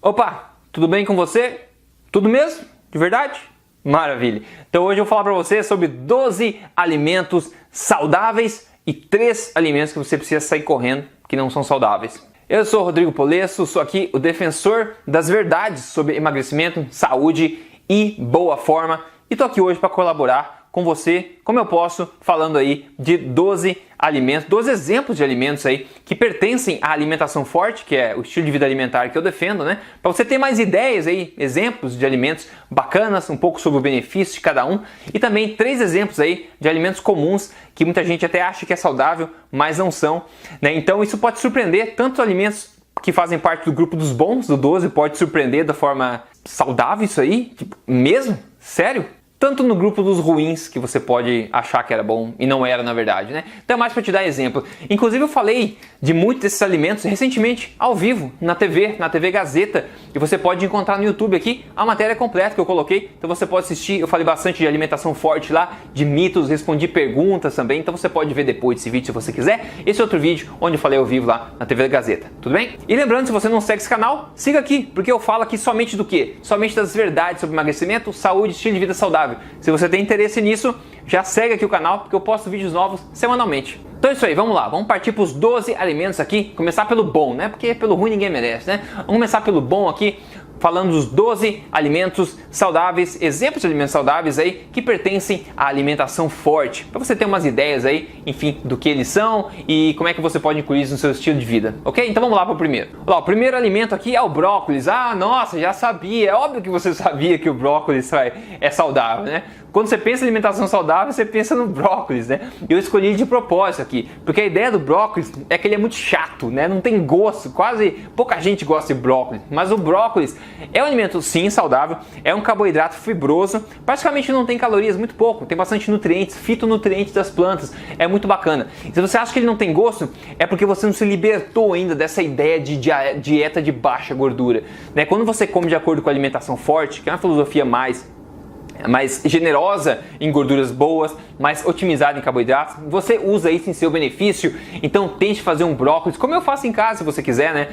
Opa, tudo bem com você? Tudo mesmo? De verdade? Maravilha! Então hoje eu vou falar para você sobre 12 alimentos saudáveis e 3 alimentos que você precisa sair correndo que não são saudáveis. Eu sou Rodrigo Polesso, sou aqui o defensor das verdades sobre emagrecimento, saúde e boa forma e estou aqui hoje para colaborar com você, como eu posso, falando aí de 12 alimentos, 12 exemplos de alimentos aí que pertencem à alimentação forte, que é o estilo de vida alimentar que eu defendo, né? Para você ter mais ideias aí, exemplos de alimentos bacanas, um pouco sobre o benefício de cada um e também 3 exemplos aí de alimentos comuns que muita gente até acha que é saudável, mas não são, né? Então isso pode surpreender, tanto alimentos que fazem parte do grupo dos bons, do 12, pode surpreender da forma saudável isso aí, tipo, mesmo? Sério? Tanto no grupo dos ruins, que você pode achar que era bom e não era na verdade, né? Então é mais para te dar exemplo. Inclusive eu falei de muitos desses alimentos recentemente, ao vivo, na TV Gazeta. E você pode encontrar no YouTube aqui a matéria completa que eu coloquei. Então você pode assistir, eu falei bastante de alimentação forte lá, de mitos, respondi perguntas também. Então você pode ver depois desse vídeo se você quiser. Esse é outro vídeo onde eu falei ao vivo lá na TV Gazeta, tudo bem? E lembrando, se você não segue esse canal, siga aqui, porque eu falo aqui somente do quê? Somente das verdades sobre emagrecimento, saúde e estilo de vida saudável. Se você tem interesse nisso, já segue aqui o canal, porque eu posto vídeos novos semanalmente. Então é isso aí, vamos lá, vamos partir para os 12 alimentos aqui, começar pelo bom, né? Porque pelo ruim ninguém merece, né? Vamos começar pelo bom aqui, falando dos 12 alimentos saudáveis, exemplos de alimentos saudáveis aí que pertencem à alimentação forte, para você ter umas ideias aí, enfim, do que eles são e como é que você pode incluir isso no seu estilo de vida, ok? Então vamos lá para o primeiro. Olá, o primeiro alimento aqui é o brócolis. Ah, nossa, já sabia, é óbvio que você sabia que o brócolis é saudável, né? Quando você pensa em alimentação saudável, você pensa no brócolis, né? Eu escolhi de propósito aqui, porque a ideia do brócolis é que ele é muito chato, né? Não tem gosto, quase pouca gente gosta de brócolis, mas o brócolis é um alimento sim saudável, é um carboidrato fibroso, praticamente não tem calorias, muito pouco, tem bastante nutrientes, fitonutrientes das plantas, é muito bacana. E se você acha que ele não tem gosto, é porque você não se libertou ainda dessa ideia de dieta de baixa gordura, né? Quando você come de acordo com a alimentação forte, que é uma filosofia mais generosa em gorduras boas, mais otimizada em carboidratos, você usa isso em seu benefício. Então tente fazer um brócolis, como eu faço em casa se você quiser, né?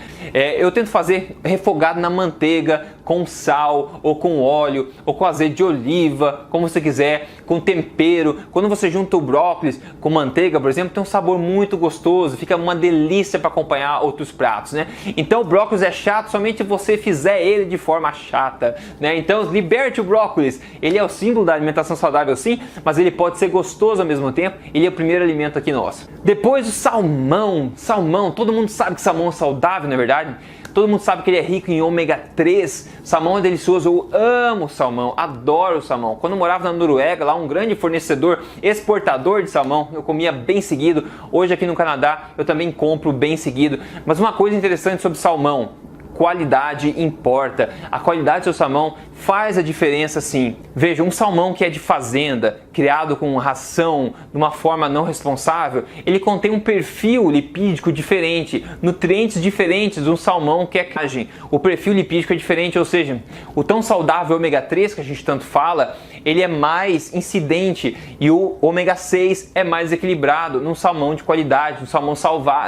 Eu tento fazer refogado na manteiga, com sal, ou com óleo, ou com azeite de oliva, como você quiser, com tempero. Quando você junta o brócolis com manteiga, por exemplo, tem um sabor muito gostoso, fica uma delícia para acompanhar outros pratos, né? Então o brócolis é chato somente se você fizer ele de forma chata, né? Então liberte o brócolis. Ele é o símbolo da alimentação saudável sim, mas ele pode ser gostoso ao mesmo tempo. Ele é o primeiro alimento aqui nosso. Depois o salmão. Salmão, todo mundo sabe que salmão é saudável, não é verdade? Todo mundo sabe que ele é rico em ômega 3. Salmão é delicioso, eu amo salmão, adoro salmão. Quando eu morava na Noruega, lá um grande fornecedor, exportador de salmão, eu comia bem seguido. Hoje aqui no Canadá eu também compro bem seguido. Mas uma coisa interessante sobre salmão: qualidade importa. A qualidade do seu salmão faz a diferença sim. Veja, um salmão que é de fazenda, criado com ração, de uma forma não responsável, ele contém um perfil lipídico diferente, nutrientes diferentes de um salmão que é carne. O perfil lipídico é diferente, ou seja, o tão saudável ômega 3 que a gente tanto fala, ele é mais incidente e o ômega 6 é mais equilibrado num salmão de qualidade, num salmão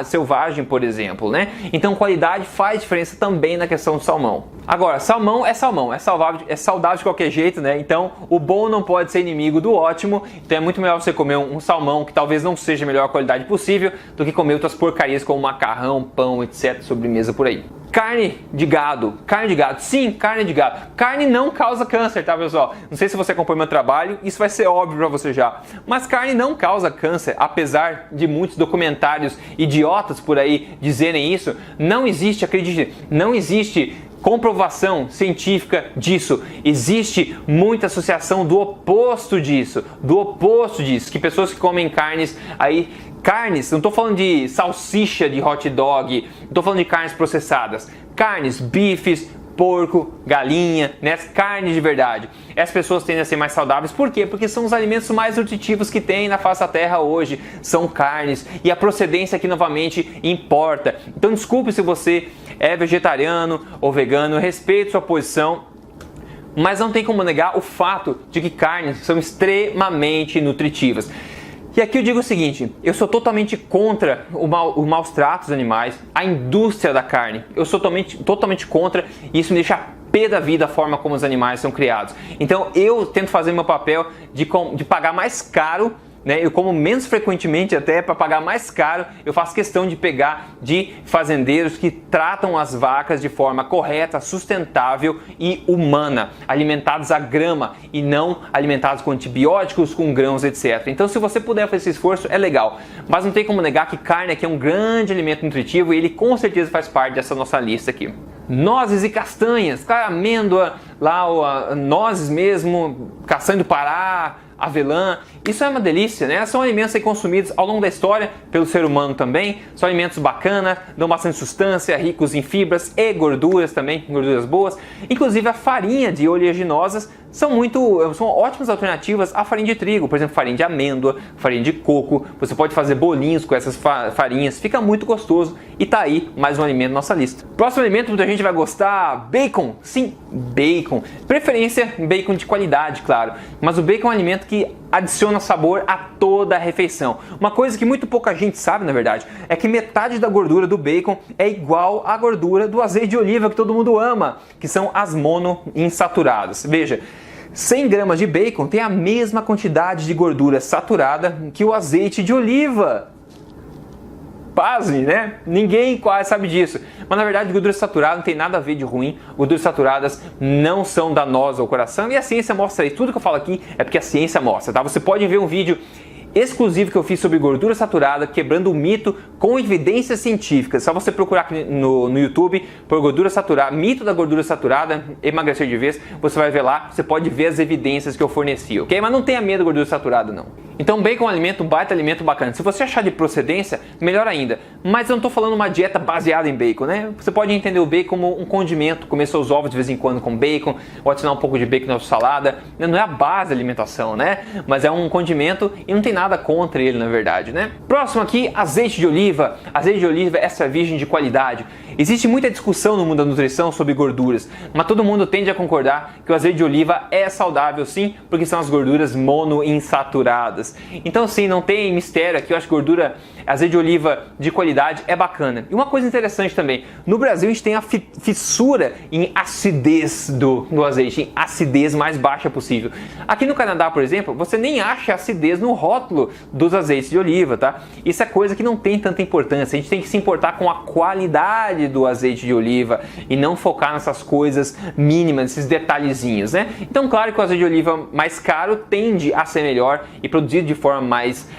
selvagem, por exemplo, né? Então qualidade faz diferença também na questão do salmão. Agora, salmão, é saudável de qualquer jeito, né? Então o bom não pode ser inimigo do ótimo, então é muito melhor você comer um salmão que talvez não seja a melhor qualidade possível do que comer outras porcarias como macarrão, pão, etc, sobremesa por aí. Carne de gado, sim, carne de gado. Carne não causa câncer, tá, pessoal? Não sei se você acompanha meu trabalho, isso vai ser óbvio pra você já. Mas carne não causa câncer, apesar de muitos documentários idiotas por aí dizerem isso. Não existe, acredite, não existe comprovação científica disso. Existe muita associação do oposto disso, que pessoas que comem carnes aí, carnes, não estou falando de salsicha de hot dog, não estou falando de carnes processadas, carnes, bifes, porco, galinha, né? Carne de verdade. As pessoas tendem a ser mais saudáveis. Por quê? Porque são os alimentos mais nutritivos que tem na face da terra hoje. São carnes. E a procedência aqui novamente importa. Então desculpe se você é vegetariano ou vegano. Eu respeito sua posição. Mas não tem como negar o fato de que carnes são extremamente nutritivas. E aqui eu digo o seguinte, eu sou totalmente contra os maus tratos dos animais, a indústria da carne. Eu sou totalmente contra e isso me deixa pé da vida a forma como os animais são criados. Então eu tento fazer meu papel de pagar mais caro, né? Eu como menos frequentemente até para pagar mais caro, eu faço questão de pegar de fazendeiros que tratam as vacas de forma correta, sustentável e humana, alimentados a grama e não alimentados com antibióticos, com grãos, etc. Então se você puder fazer esse esforço é legal, mas não tem como negar que carne aqui é um grande alimento nutritivo e ele com certeza faz parte dessa nossa lista aqui. Nozes e castanhas, claro, amêndoa, lá nozes mesmo, castanha do Pará, avelã, isso é uma delícia, né? São alimentos aí consumidos ao longo da história pelo ser humano também, são alimentos bacanas, dão bastante sustância, ricos em fibras e gorduras também, gorduras boas. Inclusive a farinha de oleaginosas são ótimas alternativas à farinha de trigo, por exemplo, farinha de amêndoa, farinha de coco, você pode fazer bolinhos com essas farinhas, fica muito gostoso e tá aí mais um alimento na nossa lista. Próximo alimento muita gente vai gostar, bacon, sim, bacon, preferência bacon de qualidade, claro, mas o bacon é um alimento que adiciona sabor a toda a refeição. Uma coisa que muito pouca gente sabe, na verdade, é que metade da gordura do bacon é igual à gordura do azeite de oliva que todo mundo ama, que são as monoinsaturadas. Veja, 100 gramas de bacon tem a mesma quantidade de gordura saturada que o azeite de oliva. Pasme, né? Ninguém quase sabe disso. Mas na verdade, gordura saturada não tem nada a ver de ruim. Gorduras saturadas não são danosas ao coração e a ciência mostra isso. Tudo que eu falo aqui é porque a ciência mostra, tá? Você pode ver um vídeo exclusivo que eu fiz sobre gordura saturada, quebrando o mito com evidências científicas. Só você procurar aqui no YouTube por gordura saturada, mito da gordura saturada, emagrecer de vez, você vai ver lá, você pode ver as evidências que eu forneci, ok? Mas não tenha medo da gordura saturada não. Então bacon é um alimento, um baita alimento bacana. Se você achar de procedência, melhor ainda. Mas eu não estou falando uma dieta baseada em bacon, né? Você pode entender o bacon como um condimento, comer seus ovos de vez em quando com bacon, ou adicionar um pouco de bacon na sua salada. Não é a base da alimentação, né? Mas é um condimento e não tem nada contra ele, na verdade, né? Próximo aqui, azeite de oliva. Azeite de oliva é extra virgem de qualidade. Existe muita discussão no mundo da nutrição sobre gorduras, mas todo mundo tende a concordar que o azeite de oliva é saudável sim, porque são as gorduras monoinsaturadas. Então sim, não tem mistério aqui, eu acho que azeite de oliva de qualidade é bacana. E uma coisa interessante também, no Brasil a gente tem a fissura em acidez do azeite, em acidez mais baixa possível. Aqui no Canadá, por exemplo, você nem acha acidez no rótulo dos azeites de oliva, tá? Isso é coisa que não tem tanta importância, a gente tem que se importar com a qualidade do azeite de oliva e não focar nessas coisas mínimas, esses detalhezinhos, né? Então, claro que o azeite de oliva mais caro tende a ser melhor e produzido de forma mais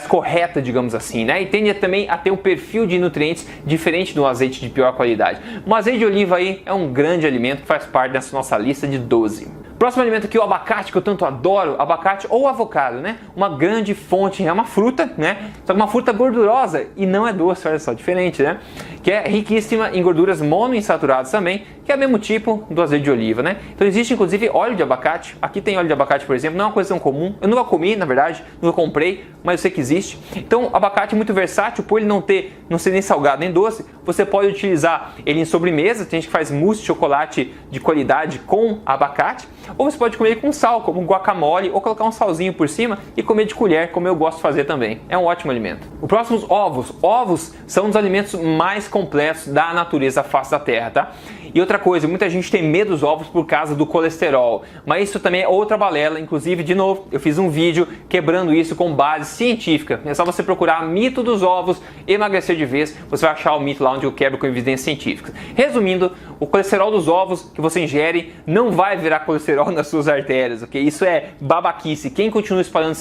correta, digamos assim, né? E tende também a ter um perfil de nutrientes diferente do azeite de pior qualidade. O azeite de oliva aí é um grande alimento que faz parte dessa nossa lista de 12. Próximo alimento aqui, o abacate, que eu tanto adoro, abacate ou avocado, né? Uma grande fonte, é uma fruta, né? Só que uma fruta gordurosa e não é doce, olha só, diferente, né? Que é riquíssima em gorduras monoinsaturadas também, que é o mesmo tipo do azeite de oliva, né? Então existe inclusive óleo de abacate, aqui tem óleo de abacate, por exemplo, não é uma coisa tão comum, eu nunca comi, na verdade, nunca comprei, mas eu sei que existe. Então o abacate é muito versátil, por ele não ser nem salgado nem doce, você pode utilizar ele em sobremesa, tem gente que faz mousse de chocolate de qualidade com abacate, ou você pode comer com sal, como guacamole, ou colocar um salzinho por cima e comer de colher, como eu gosto de fazer também. É um ótimo alimento. O próximo, os ovos. Ovos são um dos alimentos mais completos da natureza face da terra, tá? E outra coisa, muita gente tem medo dos ovos por causa do colesterol, mas isso também é outra balela. Inclusive, de novo, eu fiz um vídeo quebrando isso com base científica. É só você procurar mito dos ovos, emagrecer de vez, você vai achar o mito lá onde eu quebro com evidências científicas. Resumindo, o colesterol dos ovos que você ingere não vai virar colesterol nas suas artérias, ok? Isso é babaquice. Quem continua espalhando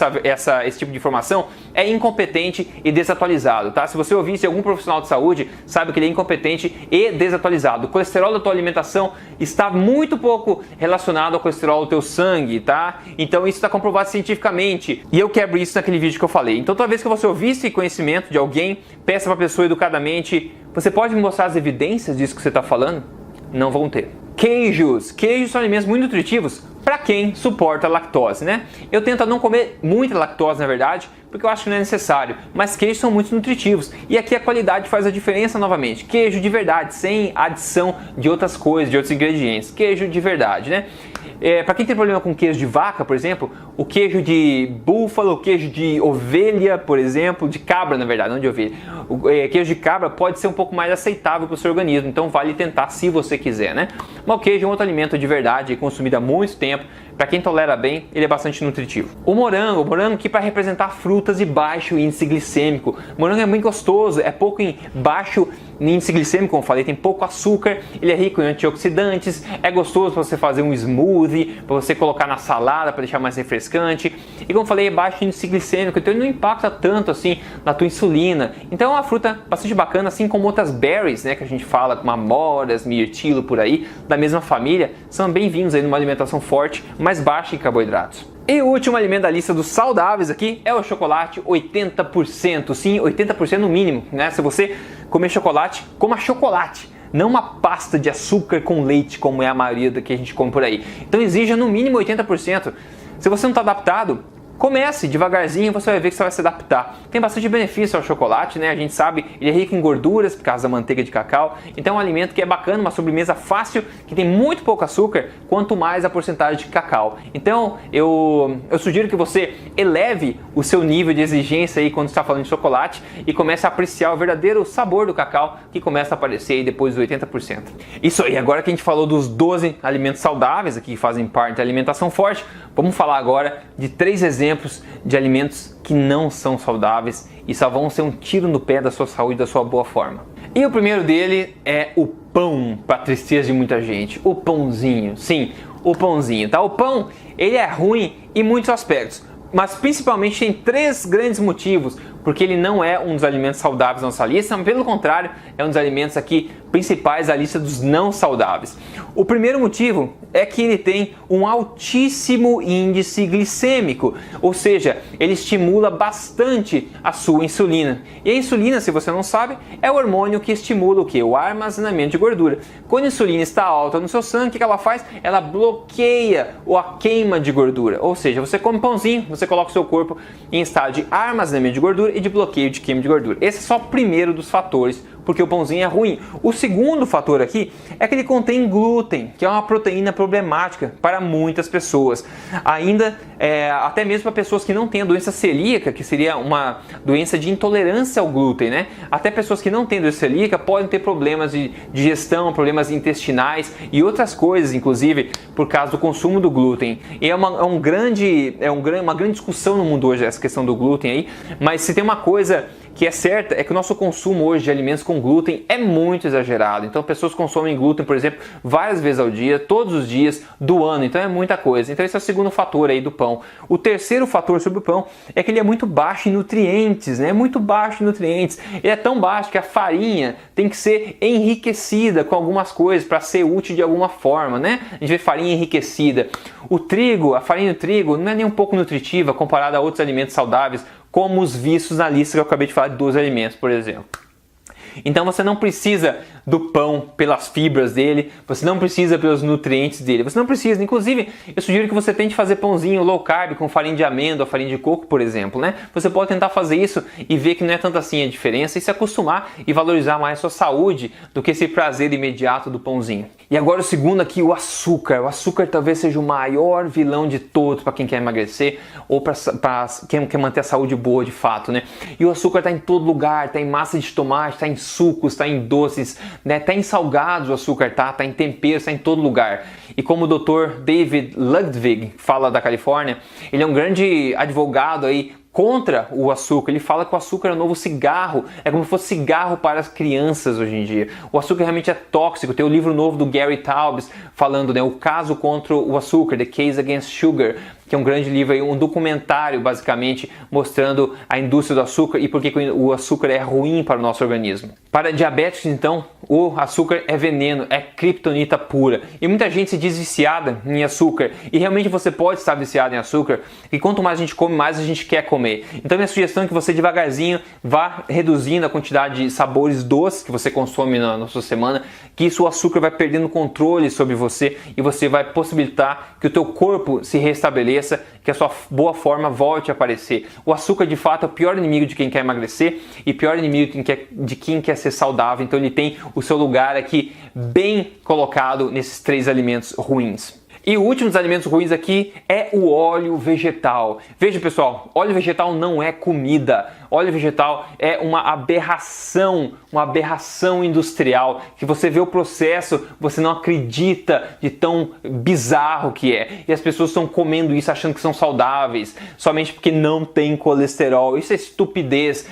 esse tipo de informação é incompetente e desatualizado, tá? Se você ouvisse algum profissional de saúde, sabe que ele é incompetente e desatualizado. O colesterol da tua alimentação está muito pouco relacionado ao colesterol do teu sangue, tá? Então isso está comprovado cientificamente. E eu quebro isso naquele vídeo que eu falei. Então toda vez que você ouvir esse conhecimento de alguém, peça para a pessoa educadamente, você pode me mostrar as evidências disso que você está falando? Não vão ter. Queijos. Queijos são alimentos muito nutritivos para quem suporta lactose, né? Eu tento não comer muita lactose, na verdade, porque eu acho que não é necessário, mas queijos são muito nutritivos e aqui a qualidade faz a diferença novamente. Queijo de verdade, sem adição de outras coisas, de outros ingredientes. Queijo de verdade, né? Para quem tem problema com queijo de vaca, por exemplo, o queijo de búfalo, o queijo de ovelha, por exemplo, de cabra na verdade, não de ovelha. O queijo de cabra pode ser um pouco mais aceitável para o seu organismo, então vale tentar se você quiser, né? Mas o queijo é um outro alimento de verdade, consumido há muito tempo. Para quem tolera bem, ele é bastante nutritivo. O morango aqui para representar frutas de baixo índice glicêmico. O morango é muito gostoso, é pouco em baixo índice glicêmico, como eu falei, tem pouco açúcar, ele é rico em antioxidantes, é gostoso para você fazer um smoothie, para você colocar na salada para deixar mais refrescante. E como eu falei, é baixo índice glicêmico, então ele não impacta tanto assim na tua insulina. Então é uma fruta bastante bacana, assim como outras berries, né, que a gente fala, como amoras, mirtilo por aí, da mesma família, são bem-vindos aí numa alimentação forte, mais baixa em carboidratos. E o último alimento da lista dos saudáveis aqui é o chocolate, 80%, sim, 80% no mínimo, né? Se você comer chocolate, coma chocolate, não uma pasta de açúcar com leite, como é a maioria do que a gente come por aí. Então exija no mínimo 80%. Se você não está adaptado, comece devagarzinho, você vai ver que você vai se adaptar. Tem bastante benefício ao chocolate, né? A gente sabe, ele é rico em gorduras por causa da manteiga de cacau. Então é um alimento que é bacana, uma sobremesa fácil, que tem muito pouco açúcar, quanto mais a porcentagem de cacau. Então eu sugiro que você eleve o seu nível de exigência aí quando está falando de chocolate e comece a apreciar o verdadeiro sabor do cacau que começa a aparecer aí depois dos 80%. Isso aí, agora que a gente falou dos 12 alimentos saudáveis aqui que fazem parte da alimentação forte, vamos falar agora de 3 exemplos de alimentos que não são saudáveis e só vão ser um tiro no pé da sua saúde, da sua boa forma. E o primeiro dele é o pão, para tristeza de muita gente. O pãozinho, sim, o pãozinho, tá? O pão, ele é ruim em muitos aspectos, mas principalmente tem 3 grandes motivos porque ele não é um dos alimentos saudáveis da nossa lista, mas pelo contrário, é um dos alimentos aqui principais da lista dos não saudáveis. O primeiro motivo é que ele tem um altíssimo índice glicêmico, ou seja, ele estimula bastante a sua insulina. E a insulina, se você não sabe, é o hormônio que estimula o quê? O armazenamento de gordura. Quando a insulina está alta no seu sangue, o que ela faz? Ela bloqueia a queima de gordura, ou seja, você come pãozinho, você coloca o seu corpo em estado de armazenamento de gordura e de bloqueio de queima de gordura. Esse é só o primeiro dos fatores porque o pãozinho é ruim. O segundo fator aqui é que ele contém glúten, que é uma proteína problemática para muitas pessoas. Ainda, até mesmo para pessoas que não têm a doença celíaca, que seria uma doença de intolerância ao glúten, né? Até pessoas que não têm doença celíaca podem ter problemas de digestão, problemas intestinais e outras coisas, inclusive, por causa do consumo do glúten. E é uma grande discussão no mundo hoje, essa questão do glúten aí, mas se tem uma coisa que é certa, é que o nosso consumo hoje de alimentos com glúten é muito exagerado. Então pessoas consomem glúten, por exemplo, várias vezes ao dia, todos os dias do ano, então é muita coisa. Então esse é o segundo fator aí do pão. O terceiro fator sobre o pão é que ele é muito baixo em nutrientes, né? Muito baixo em nutrientes. Ele é tão baixo que a farinha tem que ser enriquecida com algumas coisas para ser útil de alguma forma, né? A gente vê farinha enriquecida. O trigo, a farinha do trigo não é nem um pouco nutritiva comparada a outros alimentos saudáveis, como os vistos na lista que eu acabei de falar de 12 alimentos, por exemplo. Então você não precisa do pão pelas fibras dele, você não precisa pelos nutrientes dele, você não precisa. Inclusive, eu sugiro que você tente fazer pãozinho low carb com farinha de amêndoa, farinha de coco, por exemplo, né? Você pode tentar fazer isso e ver que não é tanto assim a diferença e se acostumar e valorizar mais a sua saúde do que esse prazer imediato do pãozinho. E agora o segundo aqui, o açúcar. O açúcar talvez seja o maior vilão de todos para quem quer emagrecer ou para quem quer manter a saúde boa de fato, né? E o açúcar está em todo lugar, está em massa de tomate, está em sucos, está em doces, né? Está em salgados o açúcar, tá em temperos, está em todo lugar. E como o Dr. David Ludwig fala da Califórnia, ele é um grande advogado aí contra o açúcar. Ele fala que o açúcar é o novo cigarro, é como se fosse cigarro para as crianças hoje em dia. O açúcar realmente é tóxico. Tem o livro novo do Gary Taubes falando, né, o caso contra o açúcar, The Case Against Sugar, que é um grande livro, um documentário basicamente mostrando a indústria do açúcar e por que o açúcar é ruim para o nosso organismo. Para diabéticos, então, o açúcar é veneno, é criptonita pura. E muita gente se diz viciada em açúcar. E realmente você pode estar viciado em açúcar. E quanto mais a gente come, mais a gente quer comer. Então minha sugestão é que você devagarzinho vá reduzindo a quantidade de sabores doces que você consome na sua semana, que isso o açúcar vai perdendo controle sobre você e você vai possibilitar que o teu corpo se restabeleça, que a sua boa forma volte a aparecer. O açúcar de fato é o pior inimigo de quem quer emagrecer e pior inimigo de quem quer ser saudável. Então ele tem o seu lugar aqui bem colocado nesses 3 alimentos ruins. E o último dos alimentos ruins aqui é o óleo vegetal. Veja, pessoal, óleo vegetal não é comida. Óleo vegetal é uma aberração industrial, que você vê o processo, você não acredita de tão bizarro que é. E as pessoas estão comendo isso achando que são saudáveis, somente porque não tem colesterol. Isso é estupidez.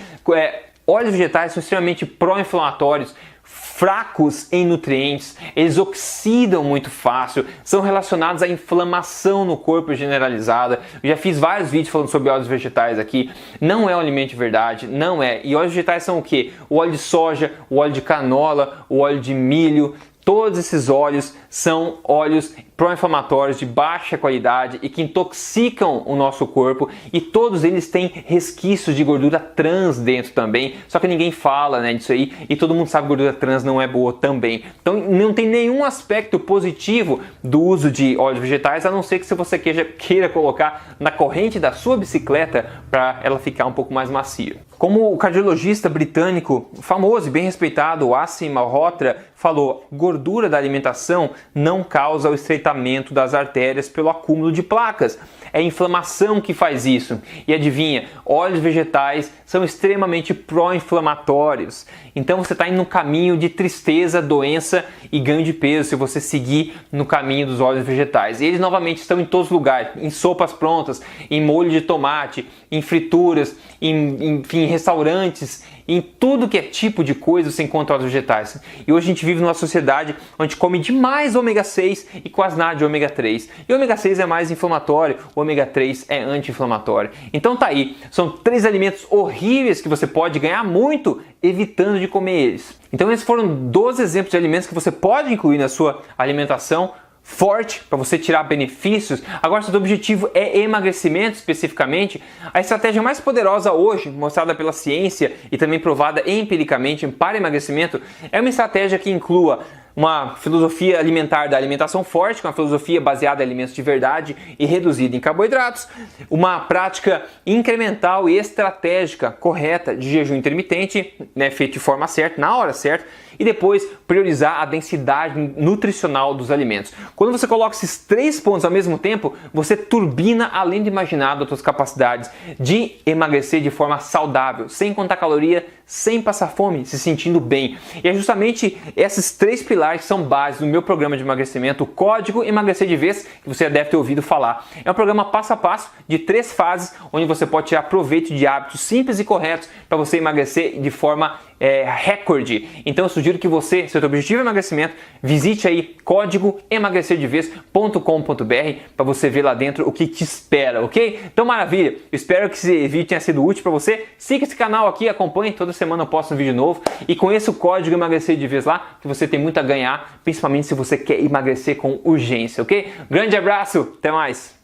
Óleos vegetais são extremamente pró-inflamatórios, fracos em nutrientes, eles oxidam muito fácil, são relacionados à inflamação no corpo generalizada. Eu já fiz vários vídeos falando sobre óleos vegetais aqui. Não é um alimento de verdade, não é. E óleos vegetais são o quê? O óleo de soja, o óleo de canola, o óleo de milho. Todos esses óleos são óleos pró-inflamatórios de baixa qualidade e que intoxicam o nosso corpo, e todos eles têm resquícios de gordura trans dentro também, só que ninguém fala, né, disso aí, e todo mundo sabe que gordura trans não é boa também. Então não tem nenhum aspecto positivo do uso de óleos vegetais, a não ser que se você queira colocar na corrente da sua bicicleta para ela ficar um pouco mais macia. Como o cardiologista britânico famoso e bem respeitado, Asim Malhotra, falou, gordura da alimentação não causa o estreitamento das artérias pelo acúmulo de placas. É a inflamação que faz isso. E adivinha, óleos vegetais são extremamente pró-inflamatórios. Então você está indo no caminho de tristeza, doença e ganho de peso se você seguir no caminho dos óleos vegetais. E eles novamente estão em todos os lugares, em sopas prontas, em molho de tomate, em frituras, em restaurantes, em tudo que é tipo de coisa você encontra óleos vegetais. E hoje a gente vive numa sociedade onde a gente come demais ômega 6 e quase nada de ômega 3. E ômega 6 é mais inflamatório, o ômega 3 é anti-inflamatório. Então tá aí, são 3 alimentos horríveis que você pode ganhar muito evitando de comer eles. Então esses foram 12 exemplos de alimentos que você pode incluir na sua alimentação forte para você tirar benefícios. Agora, se o objetivo é emagrecimento especificamente, a estratégia mais poderosa hoje, mostrada pela ciência e também provada empiricamente para emagrecimento, é uma estratégia que inclua uma filosofia alimentar da alimentação forte, com uma filosofia baseada em alimentos de verdade e reduzida em carboidratos, uma prática incremental e estratégica correta de jejum intermitente, né, feito de forma certa, na hora certa, e depois priorizar a densidade nutricional dos alimentos. Quando você coloca esses 3 pontos ao mesmo tempo, você turbina além do imaginado as suas capacidades de emagrecer de forma saudável, sem contar caloria, sem passar fome, se sentindo bem. E é justamente esses 3 pilares que são base do meu programa de emagrecimento, o Código Emagrecer de Vez, que você já deve ter ouvido falar. É um programa passo a passo de 3 fases, onde você pode tirar proveito de hábitos simples e corretos para você emagrecer de forma recorde. Então eu sugiro que você, se o seu objetivo é emagrecimento, visite aí códigoemagrecerdeves.com.br para você ver lá dentro o que te espera, ok? Então maravilha, eu espero que esse vídeo tenha sido útil para você. Siga esse canal aqui, acompanhe, toda semana eu posto um vídeo novo e conheça o Código Emagrecer de Vez lá, que você tem muito a ganhar, principalmente se você quer emagrecer com urgência, ok? Grande abraço, até mais!